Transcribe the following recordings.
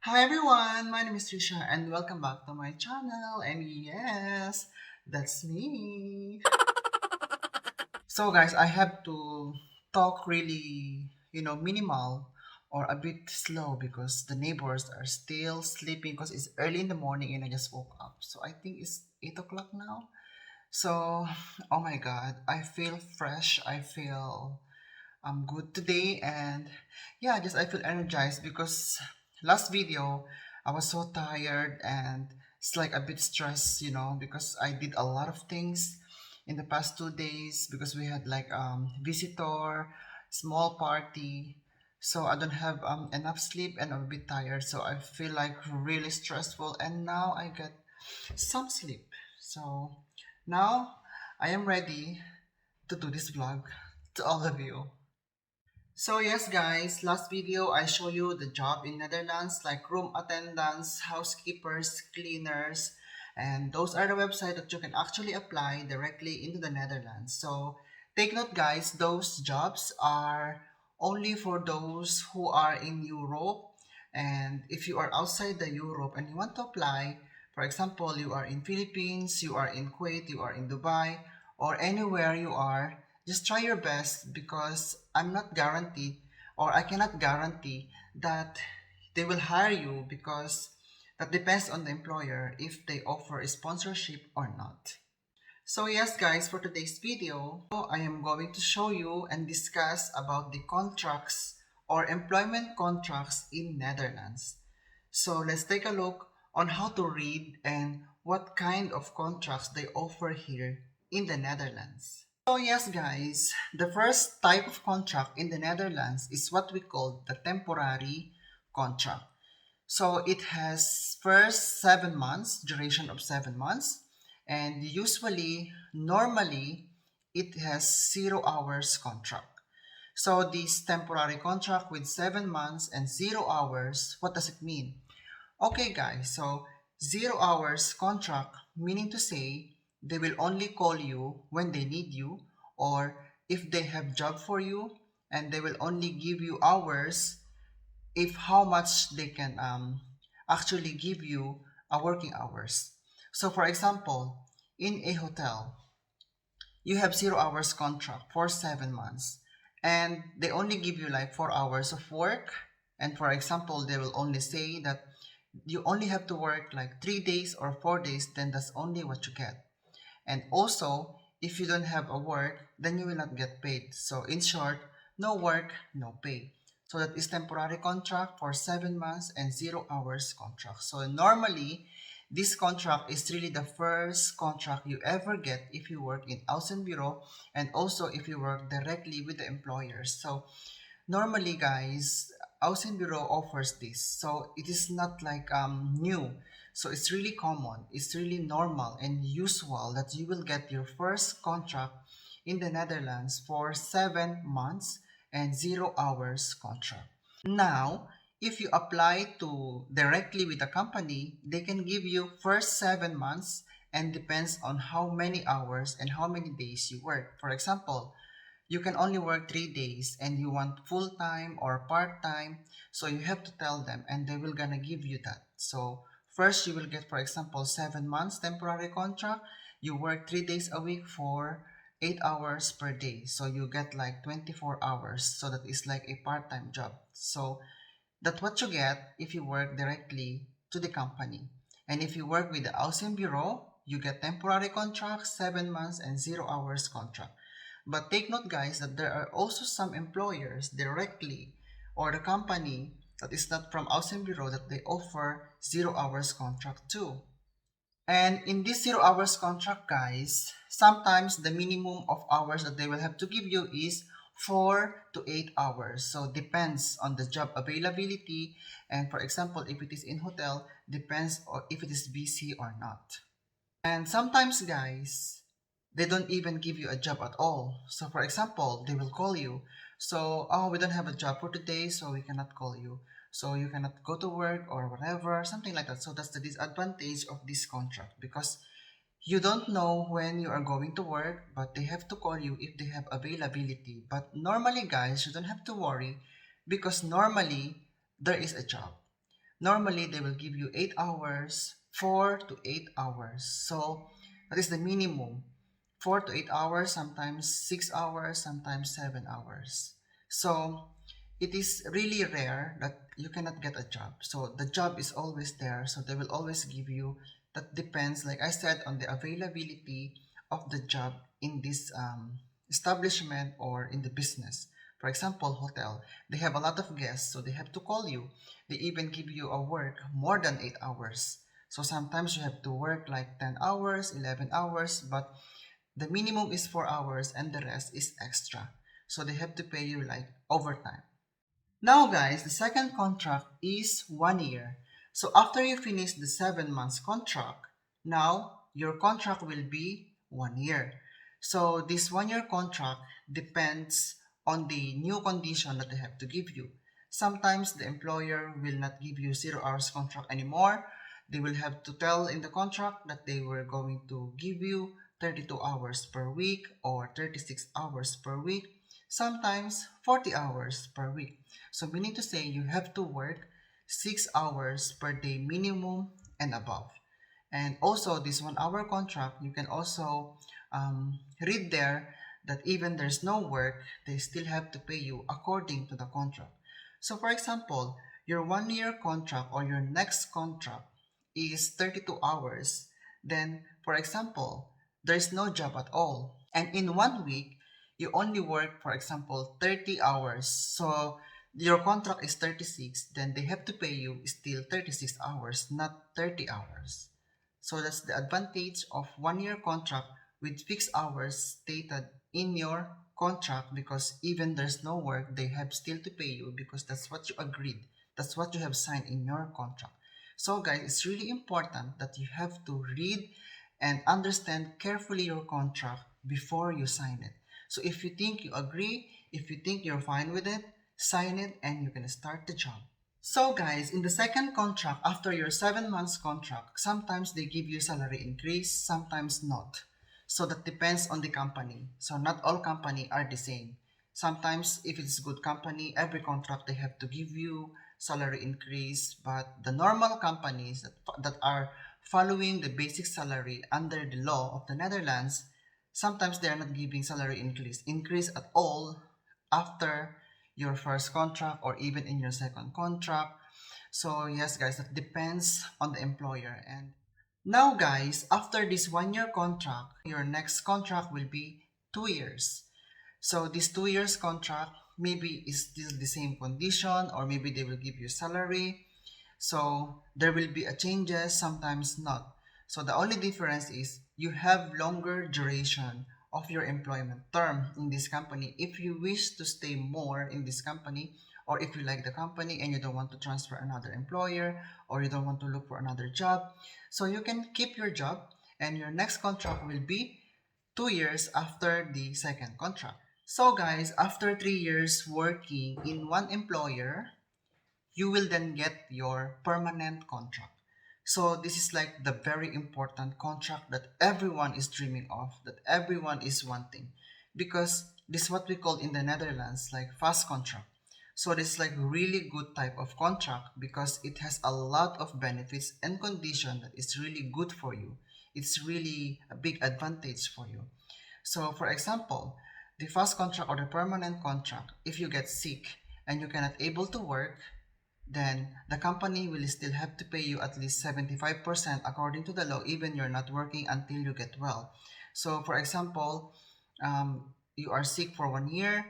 Hi everyone, my name is Trisha and welcome back to my channel. And yes, that's me. So guys, I have to talk really, minimal or a bit slow because the neighbors are still sleeping because it's early in the morning and I just woke up. So I think it's 8 o'clock now. So, oh my God, I feel fresh. I feel I'm good today, and yeah, just I feel energized because last video I was so tired and it's like a bit stressed, because I did a lot of things in the past 2 days because we had like visitor, small party. So I don't have enough sleep and I'm a bit tired. So I feel like really stressful and now I get some sleep. So now I am ready to do this vlog to all of you. So yes guys, last video I show you the job in Netherlands like room attendants, housekeepers, cleaners, and those are the website that you can actually apply directly into the Netherlands. So take note guys, those jobs are only for those who are in Europe, and if you are outside the Europe and you want to apply, for example, you are in Philippines, you are in Kuwait, you are in Dubai, or anywhere you are, just try your best because I'm not guaranteed or I cannot guarantee that they will hire you because that depends on the employer if they offer a sponsorship or not. So yes guys, for today's video, I am going to show you and discuss about the contracts or employment contracts in Netherlands. So let's take a look on how to read and what kind of contracts they offer here in the Netherlands. So yes guys, the first type of contract in the Netherlands is what we call the temporary contract. So it has first 7 months, duration of 7 months, and normally, it has 0 hours contract. So this temporary contract with 7 months and 0 hours, what does it mean? Okay guys, so 0 hours contract meaning to say they will only call you when they need you or if they have job for you, and they will only give you hours if how much they can actually give you a working hours. So for example, in a hotel, you have 0 hours contract for 7 months and they only give you like 4 hours of work. And for example, they will only say that you only have to work like 3 days or 4 days, then that's only what you get. And also, if you don't have a work, then you will not get paid. So in short, no work, no pay. So that is temporary contract for 7 months and 0 hours contract. So normally, this contract is really the first contract you ever get if you work in Außenbüro and also if you work directly with the employers. So normally guys, Außenbüro offers this. So it is not like new. So it's really common, it's really normal and usual that you will get your first contract in the Netherlands for 7 months and 0 hours contract. Now, if you apply to directly with the company, they can give you first 7 months and depends on how many hours and how many days you work. For example, you can only work 3 days and you want full-time or part-time, so you have to tell them and they will gonna give you that. So first you will get, for example, 7 months temporary contract. You work 3 days a week for 8 hours per day, so you get like 24 hours, so that is like a part-time job. So that's what you get if you work directly to the company. And if you work with the housing bureau, you get temporary contract, 7 months and 0 hours contract. But take note guys that there are also some employers directly or the company that is not from housing bureau that they offer 0 hours contract too. And in this 0 hours contract, guys, sometimes the minimum of hours that they will have to give you is 4 to 8 hours. So depends on the job availability. And for example, if it is in hotel, depends on if it is busy or not. And sometimes, guys, they don't even give you a job at all. So for example, they will call you. So, oh, we don't have a job for today, so we cannot call you. So you cannot go to work or whatever, something like that. So that's the disadvantage of this contract because you don't know when you are going to work, but they have to call you if they have availability. But normally, guys, you don't have to worry because normally there is a job. Normally, they will give you 8 hours, 4 to 8 hours. So that is the minimum. 4 to 8 hours, sometimes 6 hours, sometimes 7 hours. So it is really rare that you cannot get a job. So the job is always there. So they will always give you. That depends, like I said, on the availability of the job in this establishment or in the business. For example, hotel, they have a lot of guests, so they have to call you. They even give you a work more than 8 hours. So sometimes you have to work like 10 hours, 11 hours, but the minimum is 4 hours and the rest is extra. So they have to pay you like overtime. Now guys, the second contract is 1 year. So after you finish the 7 months contract, now your contract will be 1 year. So this 1 year contract depends on the new condition that they have to give you. Sometimes the employer will not give you 0 hours contract anymore. They will have to tell in the contract that they were going to give you 32 hours per week or 36 hours per week, sometimes 40 hours per week. So meaning to say you have to work 6 hours per day minimum and above. And also this 1 hour contract, you can also read there that even there's no work, they still have to pay you according to the contract. So for example, your 1 year contract or your next contract is 32 hours. Then for example, there's no job at all. And in 1 week, you only work, for example, 30 hours. So your contract is 36, then they have to pay you still 36 hours, not 30 hours. So that's the advantage of 1 year contract with fixed hours stated in your contract, because even there's no work, they have still to pay you because that's what you agreed. That's what you have signed in your contract. So guys, it's really important that you have to read and understand carefully your contract before you sign it. So if you think you agree, if you think you're fine with it, sign it and you can start the job. So guys, in the second contract, after your 7 months contract, sometimes they give you salary increase, sometimes not. So that depends on the company. So not all company are the same. Sometimes if it's good company, every contract they have to give you salary increase, but the normal companies that are following the basic salary under the law of the Netherlands, sometimes they are not giving salary increase at all after your first contract or even in your second contract. So yes guys, that depends on the employer. And now guys, after this 1 year contract, your next contract will be 2 years. So this 2 years contract maybe is still the same condition, or maybe they will give you salary. So there will be a changes, sometimes not. So the only difference is you have longer duration of your employment term in this company if you wish to stay more in this company, or if you like the company and you don't want to transfer another employer, or you don't want to look for another job. So you can keep your job and your next contract will be 2 years after the second contract. So guys, after 3 years working in one employer, you will then get your permanent contract. So this is like the very important contract that everyone is dreaming of, that everyone is wanting, because this is what we call in the Netherlands like fast contract. So this is like really good type of contract because it has a lot of benefits and condition that is really good for you. It's really a big advantage for you. So for example, the fast contract or the permanent contract, if you get sick and you cannot able to work, then the company will still have to pay you at least 75% according to the law, even you're not working until you get well. So for example, you are sick for 1 year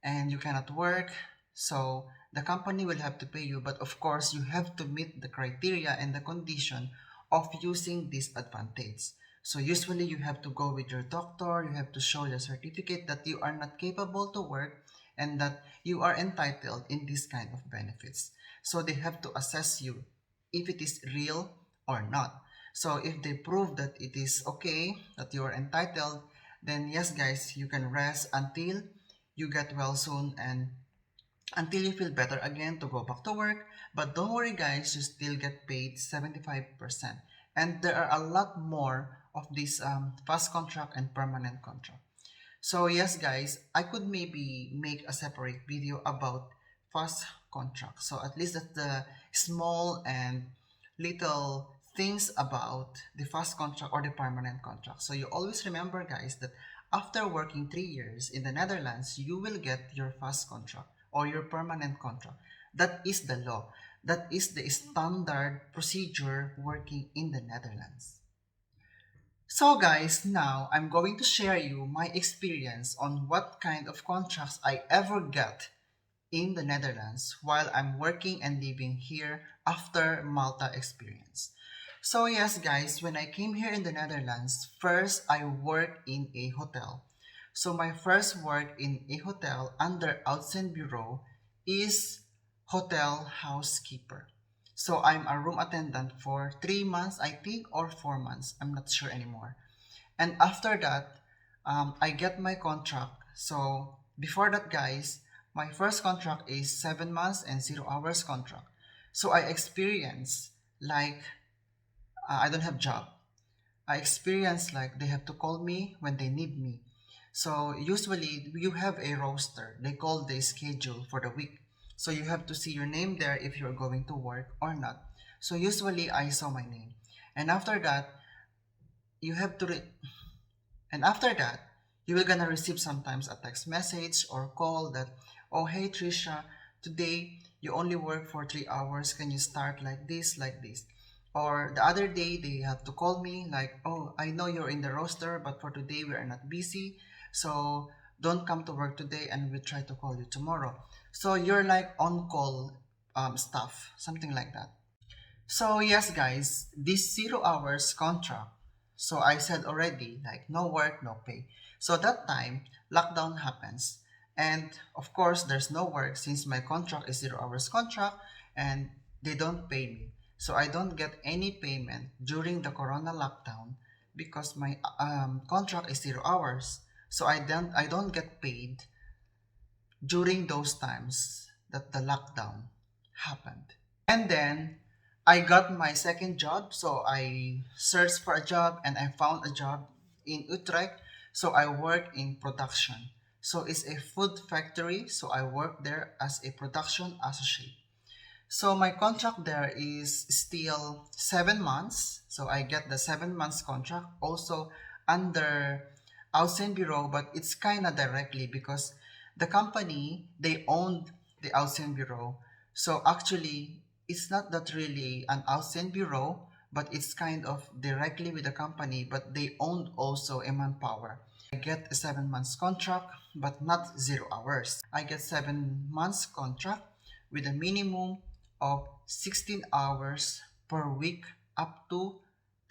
and you cannot work, so the company will have to pay you, but of course you have to meet the criteria and the condition of using this advantage. So usually you have to go with your doctor, you have to show your certificate that you are not capable to work and that you are entitled in this kind of benefits. So they have to assess you if it is real or not. So if they prove that it is okay, that you are entitled, then yes guys, you can rest until you get well soon and until you feel better again to go back to work. But don't worry guys, you still get paid 75%. And there are a lot more of this fast contract and permanent contract. So yes guys, I could maybe make a separate video about fast contract. So at least that's the small and little things about the fast contract or the permanent contract. So you always remember, guys, that after working 3 years in the Netherlands, you will get your fast contract or your permanent contract. That is the law. That is the standard procedure working in the Netherlands. So guys, now I'm going to share you my experience on what kind of contracts I ever got in the Netherlands while I'm working and living here after Malta experience. So yes guys, when I came here in the Netherlands, first I worked in a hotel. So my first work in a hotel under Bureau is hotel housekeeper. So I'm a room attendant for 3 months, I think, or 4 months. I'm not sure anymore. And after that, I get my contract. So before that, guys, my first contract is 7 months and 0 hours contract. So I experience like I don't have job. I experience like they have to call me when they need me. So usually you have a roster. They call the schedule for the week. So you have to see your name there if you're going to work or not. So usually I saw my name. And after that, you have to and after that, you will gonna receive sometimes a text message or call that, oh hey Trisha, today you only work for 3 hours. Can you start like this, like this? Or the other day they have to call me like, oh, I know you're in the roster, but for today we are not busy, so don't come to work today, and we'll try to call you tomorrow. So you're like on call staff, something like that. So yes guys, this 0 hours contract. So I said already, like no work, no pay. So that time, lockdown happens. And of course, there's no work since my contract is 0 hours contract and they don't pay me. So I don't get any payment during the corona lockdown because my contract is 0 hours. So I don't get paid during those times that the lockdown happened. And then I got my second job. So I searched for a job and I found a job in Utrecht. So I work in production. So it's a food factory. So I work there as a production associate. So my contract there is still 7 months. So I get the 7 months contract also under Bureau, but it's kind of directly because the company, they owned the Bureau. So actually, it's not that really an Bureau, but it's kind of directly with the company, but they owned also a manpower. I get a 7 months contract, but not 0 hours. I get 7 months contract with a minimum of 16 hours per week up to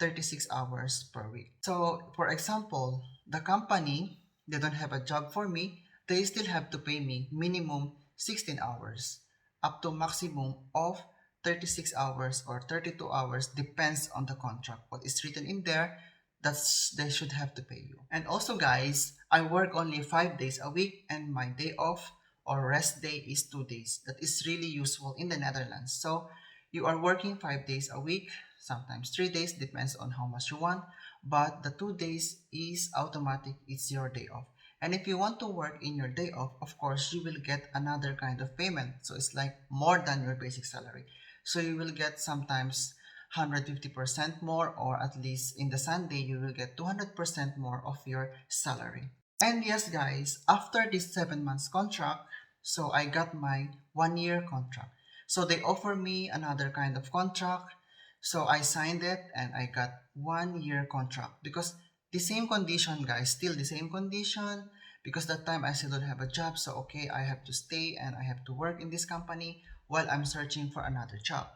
36 hours per week. So, for example, the company, they don't have a job for me, they still have to pay me minimum 16 hours up to maximum of 36 hours or 32 hours, depends on the contract. What is written in there, that's they should have to pay you. And also guys, I work only 5 days a week and my day off or rest day is 2 days. That is really useful in the Netherlands. So you are working 5 days a week, sometimes 3 days, depends on how much you want, but the 2 days is automatic, it's your day off. And if you want to work in your day off, of course, you will get another kind of payment. So it's like more than your basic salary. So you will get sometimes 150% more, or at least in the Sunday, you will get 200% more of your salary. And yes, guys, after this 7 months contract, so I got my 1 year contract. So they offer me another kind of contract. So I signed it and I got 1 year contract because the same condition, guys, still the same condition, because that time I still don't have a job. So okay, I have to stay and I have to work in this company while I'm searching for another job.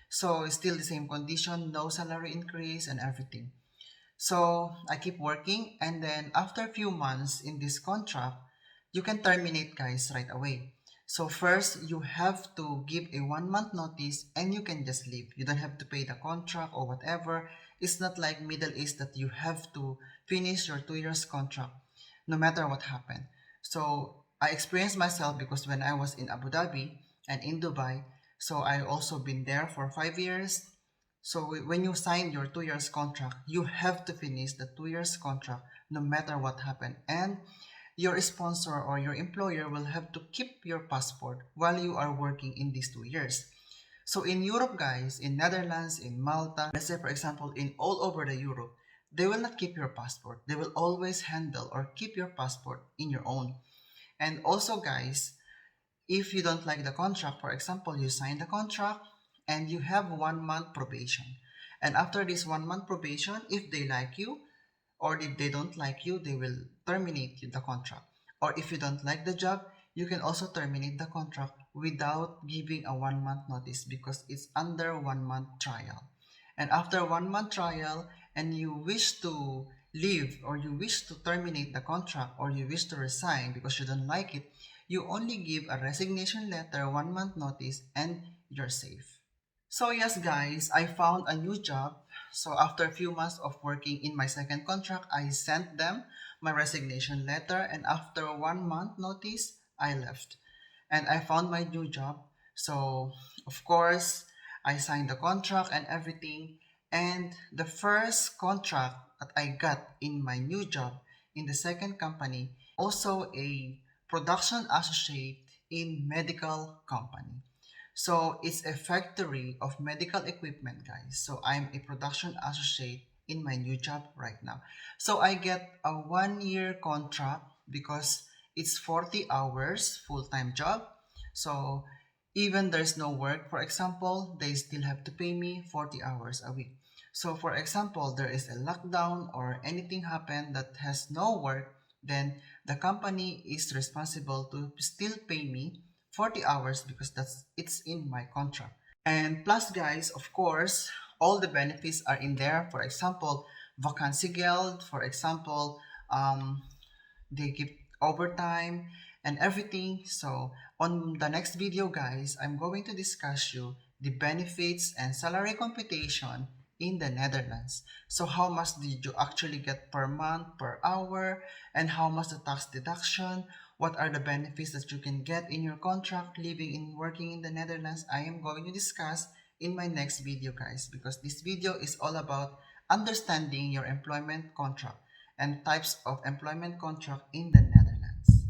So it's still the same condition, no salary increase and everything. So I keep working, and then after a few months in this contract, you can terminate, guys, right away. So first, you have to give a 1 month notice and you can just leave. You don't have to pay the contract or whatever. It's not like Middle East that you have to finish your 2 years contract no matter what happened. So I experienced myself because when I was in Abu Dhabi and in Dubai, so I also been there for 5 years. So when you sign your 2 years contract, you have to finish the 2 years contract no matter what happened. And your sponsor or your employer will have to keep your passport while you are working in these 2 years. So in Europe, guys, in Netherlands, in Malta, let's say for example, in all over the Europe, they will not keep your passport. They will always handle or keep your passport in your own. And also, guys, if you don't like the contract, for example, you sign the contract and you have 1 month probation. And after this 1 month probation, if they like you, or if they don't like you, they will terminate the contract. Or if you don't like the job, you can also terminate the contract without giving a 1 month notice because it's under 1 month trial. And after 1 month trial, and you wish to leave or you wish to terminate the contract or you wish to resign because you don't like it, you only give a resignation letter, 1 month notice, and you're safe. So yes guys, I found a new job. So after a few months of working in my second contract, I sent them my resignation letter, and after 1 month notice, I left. And I found my new job. So of course, I signed the contract and everything. And the first contract that I got in my new job in the second company, also a production associate in medical company. So it's a factory of medical equipment, guys. So I'm a production associate in my new job right now. So I get a 1 year contract because it's 40 hours full-time job. So even there's no work, for example, they still have to pay me 40 hours a week. So for example, there is a lockdown or anything happen that has no work, then the company is responsible to still pay me 40 hours because it's in my contract. And plus guys, of course, all the benefits are in there. For example, vacancy guild, for example, um, they give overtime and everything. So on the next video guys, I'm going to discuss you the benefits and salary computation in the Netherlands. So how much did you actually get per month, per hour, and how much the tax deduction, what are the benefits that you can get in your contract living and working in the Netherlands. I am going to discuss in my next video guys, because this video is all about understanding your employment contract and types of employment contract in the Netherlands.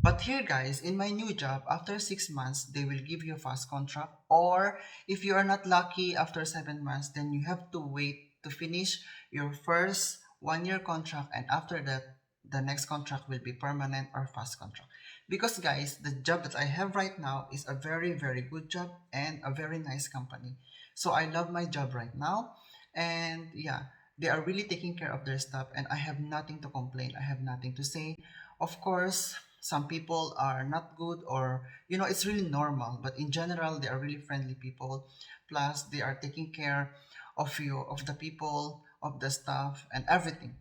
But here guys, in my new job, after 6 months, they will give you a fast contract. Or if you are not lucky after 7 months, then you have to wait to finish your first 1 year contract. And after that, the next contract will be permanent or fast contract. Because guys, the job that I have right now is a very, very good job and a very nice company. So I love my job right now. And yeah, they are really taking care of their staff and I have nothing to complain. I have nothing to say. Of course, some people are not good, or it's really normal, but in general they are really friendly people. Plus they are taking care of you, of the people, of the staff and everything.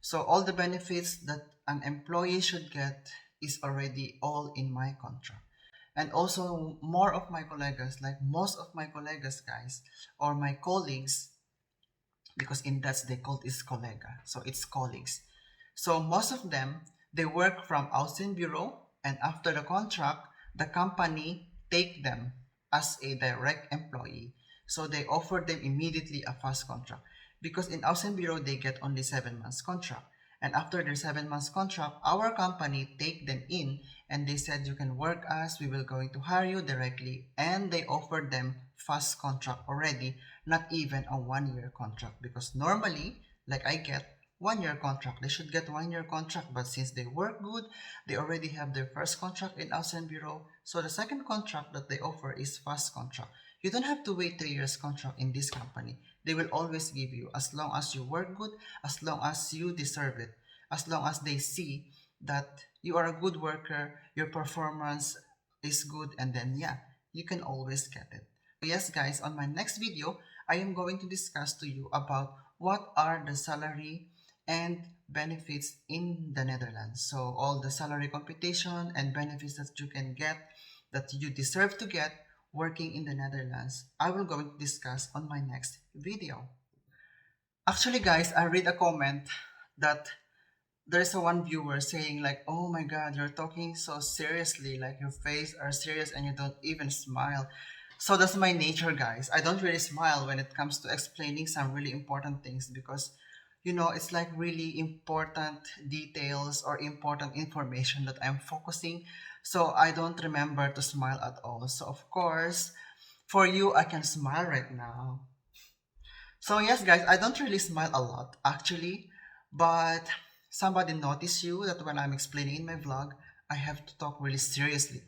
So all the benefits that an employee should get is already all in my contract. And also more of my colleagues, like most of my colleagues guys, or my colleagues, because in Dutch they call it collega, so it's colleagues. So most of them, they work from Bureau, and after the contract, the company take them as a direct employee. So they offer them immediately a fast contract, because in Bureau they get only 7 months contract. And after their 7 months contract, our company take them in and they said you can work us, we will going to hire you directly, and they offered them fast contract already, not even a 1 year contract, because normally, like I get 1 year contract, they should get 1 year contract, but since they work good, they already have their first contract in Bureau, so the second contract that they offer is fast contract. You don't have to wait 3 years contract in this company. They will always give you as long as you work good, as long as you deserve it, as long as they see that you are a good worker, your performance is good, and then yeah, you can always get it. Yes guys, on my next video, I am going to discuss to you about what are the salary and benefits in the Netherlands. So all the salary computation and benefits that you can get, that you deserve to get working in the Netherlands, I will going to discuss on my next video. Actually guys, I read a comment that there's a one viewer saying like, oh my god, you're talking so seriously, like your face are serious and you don't even smile. So that's my nature guys. I don't really smile when it comes to explaining some really important things, because it's like really important details or important information that I'm focusing. So I don't remember to smile at all. So of course, for you, I can smile right now. So yes, guys, I don't really smile a lot actually, but somebody noticed you that when I'm explaining in my vlog, I have to talk really seriously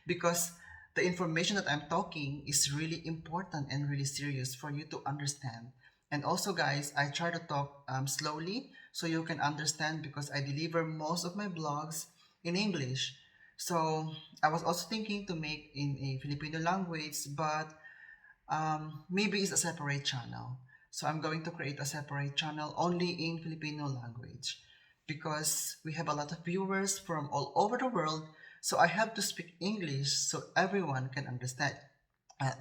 because the information that I'm talking is really important and really serious for you to understand. And also, guys, I try to talk slowly so you can understand because I deliver most of my blogs in English. So I was also thinking to make in a Filipino language, but maybe it's a separate channel. So I'm going to create a separate channel only in Filipino language because we have a lot of viewers from all over the world. So I have to speak English so everyone can understand. Uh,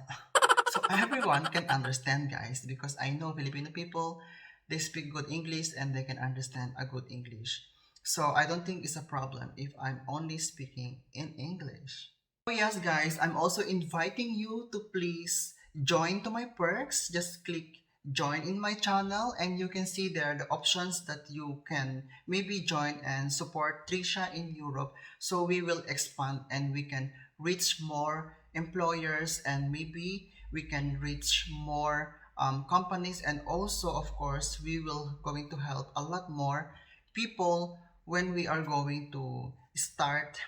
so everyone can understand, guys, because I know Filipino people, they speak good English and they can understand a good English. So I don't think it's a problem if I'm only speaking in English. So yes, guys, I'm also inviting you to please join to my perks. Just click join in my channel and you can see there the options that you can maybe join and support Trisha in Europe. So we will expand and we can reach more employers and maybe we can reach more companies, and also of course we will going to help a lot more people when we are going to start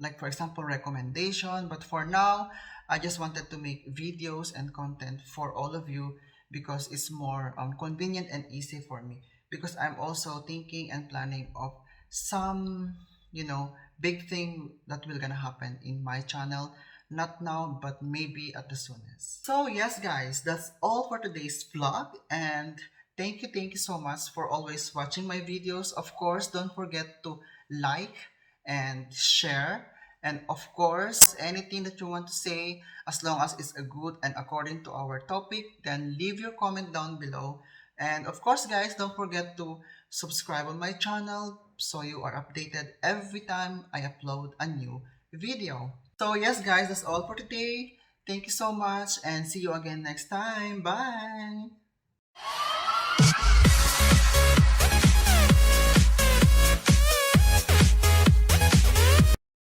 like for example recommendation. But for now, I just wanted to make videos and content for all of you because it's more convenient and easy for me, because I'm also thinking and planning of some big thing that will gonna happen in my channel, not now but maybe at the soonest. So yes, guys, that's all for today's vlog, and thank you so much for always watching my videos. Of course, don't forget to like and share. And of course, anything that you want to say, as long as it's a good and according to our topic, then leave your comment down below. And of course, guys, don't forget to subscribe on my channel so you are updated every time I upload a new video. So yes, guys, that's all for today. Thank you so much and see you again next time. Bye!